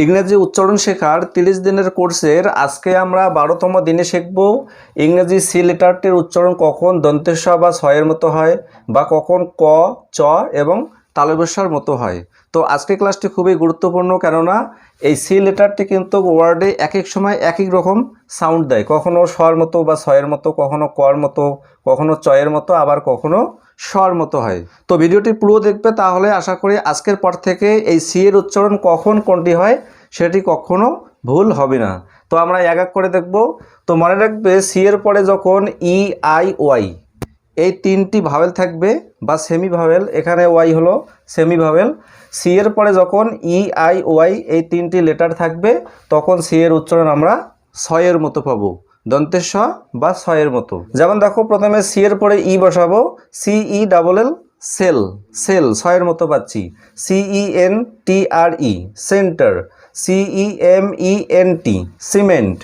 ইংরেজি উচ্চারণ শেখার 30 দিনের কোর্সের আজকে আমরা 12তম দিনে শিখব ইংরেজি সি লেটারটির উচ্চারণ কখন দন্তেস বা ছয়ের মতো হয় বা কখন ক, চ এবং তালব্যস্যার মতো হয়। তো আজকের ক্লাসটি খুবই গুরুত্বপূর্ণ, কেননা এই সি লেটারটি কিন্তু ওয়ার্ডে এক এক সময় এক এক রকম সাউন্ড দেয়, কখনো স্বর মতো বা ছয়ের মতো, কখনো কর মতো, কখনো চয়ের মতো, আবার কখনো স্বর মতো হয়। তো ভিডিওটি পুরো দেখবে, তাহলে আশা করি আজকের পর থেকে এই সি এর উচ্চারণ কখন কোনটি হয় সেটি কখনো ভুল হবে না। তো আমরা এক এক করে দেখব। তো মনে রাখবে, সি এর পরে যখন ই, আই, ওয়াই এই তিনটি ভাওয়েল থাকবে বা সেমি ভাওয়েল, এখানে ওয়াই হলো সেমি ভাওয়েল। সি এর পরে যখন ই, আই, ওয়াই এই তিনটি লেটার থাকবে তখন সি এর উচ্চারণ আমরা ছয়ের মতো পাবো, দন্তেস স বা ছয়ের মতো। যেমন দেখো, প্রথমে সি এর পরে ই বসাবো, C E double L, cell, cell ছয়ের মতো পাচ্ছি। C E N T R E, centre. C E M E N T, cement.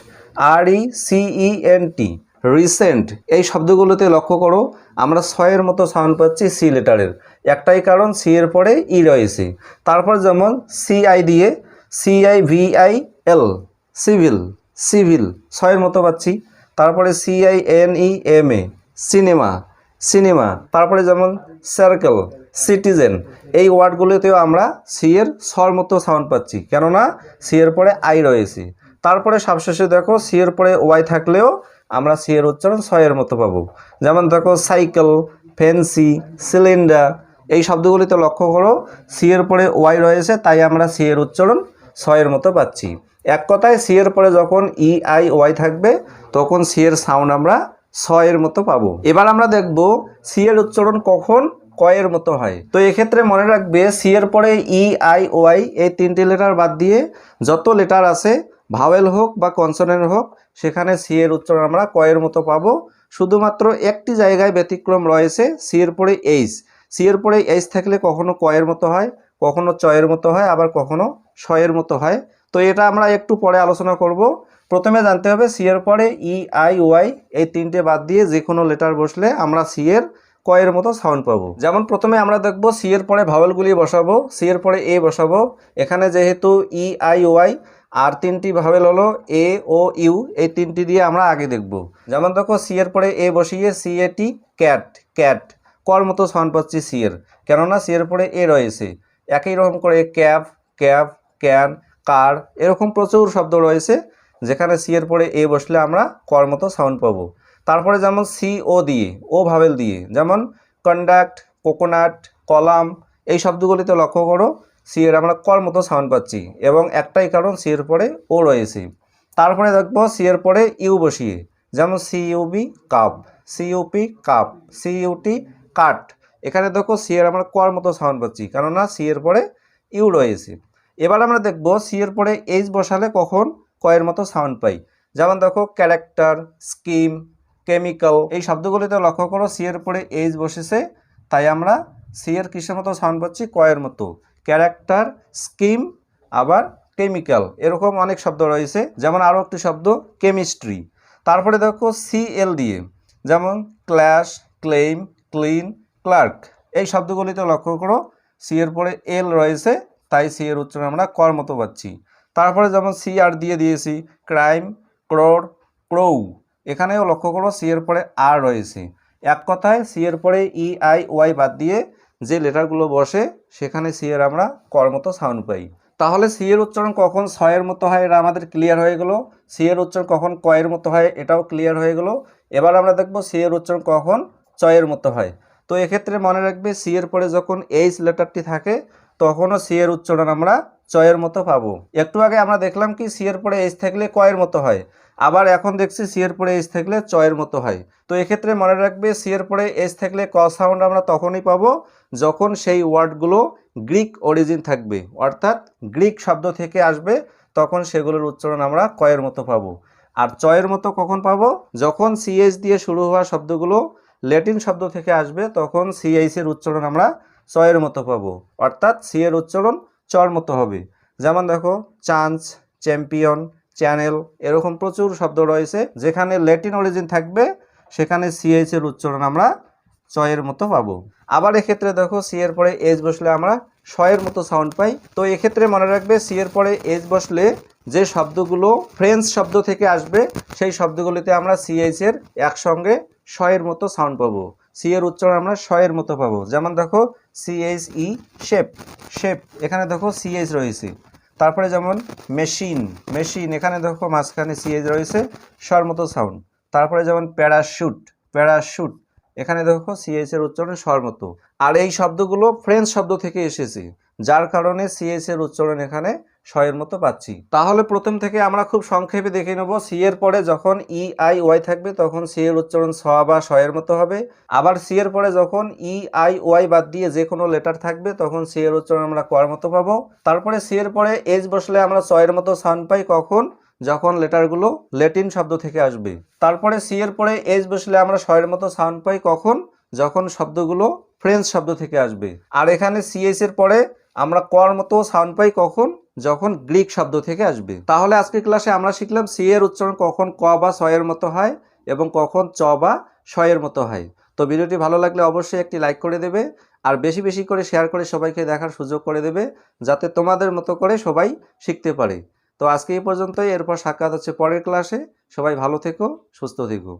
R E C E N T, recent. এই শব্দগুলোতে লক্ষ্য করো, আমরা ছয়ের মতো সাউন্ড পাচ্ছি সি লেটারের, একটাই কারণ সি এর পরে ই রয়েছে। তারপর যেমন সি আই দিয়ে C I V I L, civil, civil ছয়ের মতো পাচ্ছি। তারপরে C I N E M A, cinema, cinema. তারপরে যেমন সার্কেল, সিটিজেন। এই ওয়ার্ডগুলোতেও আমরা সি এর স্বর মতো সাউন্ড পাচ্ছি, কেননা সি এর পরে আই রয়েছে। তারপরে সবশেষে দেখো, সি এর পরে ওয়াই থাকলেও আমরা সি এর উচ্চারণ ছয়ের মতো পাবো। যেমন দেখো, সাইকেল, ফেন্সি, সিলিন্ডার। এই শব্দগুলিতে লক্ষ্য করো, সি এর পরে ওয়াই রয়েছে, তাই আমরা সি এর উচ্চারণ ছয়ের মতো পাচ্ছি। এক কথায়, সি এর পরে যখন ই, আই, ওয়াই থাকবে তখন সি এর সাউন্ড আমরা ছয়ের মতো পাবো। এবার আমরা দেখব সি এর উচ্চারণ কখন কয়ের মতো হয়। তো এক্ষেত্রে মনে রাখবে, সি এর পরে ই, আই, ওয়াই এই তিনটি লেটার বাদ দিয়ে যত লেটার আছে, ভাওয়েল হোক বা কনসোনেন্ট হোক, সেখানে সি এর উচ্চারণ আমরা কয়ের মতো পাবো। শুধুমাত্র একটি জায়গায় ব্যতিক্রম রয়েছে, সি এর পরে এইচ। সি এর পরে এইচ থাকলে কখনো কয়ের মতো হয়, কখনো চয়ের মতো হয়, আবার কখনো শয়ের মতো হয়। তো এটা আমরা একটু পরে আলোচনা করব। প্রথমে জানতে হবে, সি এর পরে ই, আই, ওয়াই এই তিনটে বাদ দিয়ে যে কোনো লেটার বসলে আমরা সি এর কয়ের মতো সাউন্ড পাবো। যেমন প্রথমে আমরা দেখব, সি এর পরে ভাওয়েলগুলি বসাবো। সি এর পরে এ বসাবো। এখানে যেহেতু ই, আই, ওয়াই আর তিনটি ভাওয়েল হলো এ, ও, ইউ, এই তিনটি দিয়ে আমরা আগে দেখব। যেমন দেখো, সি এর পরে এ বসিয়ে সি এ টি, ক্যাট, ক্যাট কর মতো সাউন্ড পাচ্ছি সি এর, কেননা সি এর পরে এ রয়েছে। একই রকম করে ক্যাব, ক্যাব, ক্যান, কার, এরকম প্রচুর শব্দ রয়েছে যেখানে সি এর পরে এ বসলে আমরা কর মতো সাউন্ড পাবো। তারপরে যেমন সি ও দিয়ে, ও ভাওয়েল দিয়ে, যেমন কন্ডাক্ট, কোকোনাট, কলাম, এই শব্দগুলিতে লক্ষ্য করো, সি এর আমরা কর মতো সাউন্ড পাচ্ছি, এবং একটাই কারণ সি এর পরে ও রয়েছে। তারপরে দেখবো সি এর পরে ইউ বসিয়ে, যেমন C U B, cup, C U P, cup, C U T, cut. এখানে দেখো, সি এর আমরা কর মতো সাউন্ড পাচ্ছি, কেননা সি এর পরে ইউ রয়েছে। এবার আমরা দেখব, সি এর পরে এইচ বসালে কখন কয়ের মতো সাউন্ড পাই। যেমন দেখো, ক্যারেক্টার, স্কিম, কেমিক্যাল, এই শব্দগুলিতে লক্ষ্য করো, সি এর পরে এইচ বসেছে, তাই আমরা সি এর কিসের মতো সাউন্ড পাচ্ছি, কয়ের মতো। ক্যারেক্টার, স্কিম, আবার কেমিক্যাল, এরকম অনেক শব্দ রয়েছে। যেমন আরও একটি শব্দ কেমিস্ট্রি। তারপরে দেখো, সি এল দিয়ে, যেমন ক্ল্যাশ, ক্লেইম, ক্লিন, ক্লার্ক, এই শব্দগুলিতে লক্ষ্য করো, সি এর পরে এল রয়েছে, তাই সি এর উচ্চারণ আমরা কর মতো পাচ্ছি। তারপরে যেমন সি আর দিয়ে দিয়েছি, ক্রাইম, ক্রোর, ক্রৌ, এখানেও লক্ষ্য করো সি এর পরে আর রয়েছে। এক কথায়, সি এর পরে ই, আই, ওয়াই বাদ দিয়ে যে লেটারগুলো বসে সেখানে সি এর আমরা কর মতো সাউন্ড পাই। তাহলে সি এর উচ্চারণ কখন ছয়ের মতো হয় এটা আমাদের ক্লিয়ার হয়ে গেল। সি এর উচ্চারণ কখন কয়ের মতো হয় এটাও ক্লিয়ার হয়ে গেল। এবার আমরা দেখব সি এর উচ্চারণ কখন চয়ের মতো হয়। তো এক্ষেত্রে মনে রাখবে, সি এর পরে যখন এইচ লেটারটি থাকে তখনও সি এর উচ্চারণ আমরা চয়ের মতো পাবো। একটু আগে আমরা দেখলাম কি, সি এর পরে এইচ থাকলে কয়ের মতো হয়, আবার এখন দেখছি সি এর পরে এইচ থাকলে চয়ের মতো হয়। তো এক্ষেত্রে মনে রাখবে, সি এর পরে এইচ থাকলে ক সাউন্ড আমরা তখনই পাবো যখন সেই ওয়ার্ডগুলো গ্রিক অরিজিন থাকবে, অর্থাৎ গ্রিক শব্দ থেকে আসবে, তখন সেগুলোর উচ্চারণ আমরা কয়ের মতো পাবো। আর চয়ের মতো কখন পাবো, যখন সিএইচ দিয়ে শুরু হওয়া শব্দগুলো ল্যাটিন শব্দ থেকে আসবে, তখন সিএইচ এর উচ্চারণ আমরা চয়ের মতো পাবো, অর্থাৎ সি এর উচ্চারণ চর মতো হবে। যেমন দেখো, চান্স, চ্যাম্পিয়ন, চ্যানেল, এরকম প্রচুর শব্দ রয়েছে যেখানে ল্যাটিন অরিজিন থাকবে, সেখানে সিএইচ এর উচ্চারণ আমরা চয়ের মতো পাবো। আবার এক্ষেত্রে দেখো, সি এর পরে এইচ বসলে আমরা শয়ের মতো সাউন্ড পাই। তো এক্ষেত্রে মনে রাখবে সি এর পরে এইচ বসলে যে শব্দগুলো ফ্রেঞ্চ শব্দ থেকে আসবে সেই শব্দগুলিতে আমরা সিএইচ এর একসঙ্গে শয়ের মতো সাউন্ড পাবো। সি এর উচ্চারণ আমরা শয়ের মতো পাবো। যেমন দেখো সিএইচ ই শেপ, শেপ এখানে দেখো সিএইচ রয়েছে। তারপরে যেমন মেশিন, মেশিন এখানে দেখো মাঝখানে সিএইচ রয়েছে, শর মতো সাউন্ড। তারপরে যেমন প্যারাশুট, প্যারাশুট এখানে দেখো সিএইচ এর উচ্চারণ স্বর মতো। আর এই শব্দগুলো ফ্রেঞ্চ শব্দ থেকে এসেছে, যার কারণে সিএইচ এর উচ্চারণ এখানে শয়ের মতো পাচ্ছি। তাহলে প্রথম থেকে আমরা খুব সংক্ষেপে দেখে নেব। সি এর পরে যখন ই আই ওয়াই থাকবে তখন সি এর উচ্চারণ স বা শয়ের মতো হবে। আবার সি এর পরে যখন ই আই ওয়াই বাদ দিয়ে যে কোনো লেটার থাকবে তখন সি এর উচ্চারণ আমরা কর মতো পাবো। তারপরে সি এর পরে এইচ বসলে আমরা চয়ের মতো সাউন্ড পাই কখন, যখন লেটারগুলো ল্যাটিন শব্দ থেকে আসবে। তারপরে সি এর পরে এইচ বসলে আমরা শয়ের মতো সাউন্ড পাই কখন, যখন শব্দগুলো ফ্রেঞ্চ শব্দ থেকে আসবে। আর এখানে সিএইচ এর পরে আমরা কর মতো সাউন্ড পাই কখন, যখন গ্রিক শব্দ থেকে আসবে। তাহলে আজকের ক্লাসে আমরা শিখলাম সি এর উচ্চারণ কখন ক বা ছয়ের মতো হয় এবং কখন চ বা শয়ের মতো হয়। তো ভিডিওটি ভালো লাগলে অবশ্যই একটি লাইক করে দেবে আর বেশি বেশি করে শেয়ার করে সবাইকে দেখার সুযোগ করে দেবে, যাতে তোমাদের মতো করে সবাই শিখতে পারে। তো আজকে এই পর্যন্তই, এরপর সাক্ষাৎ হচ্ছে পরের ক্লাসে। সবাই ভালো থেকো, সুস্থ থেকো।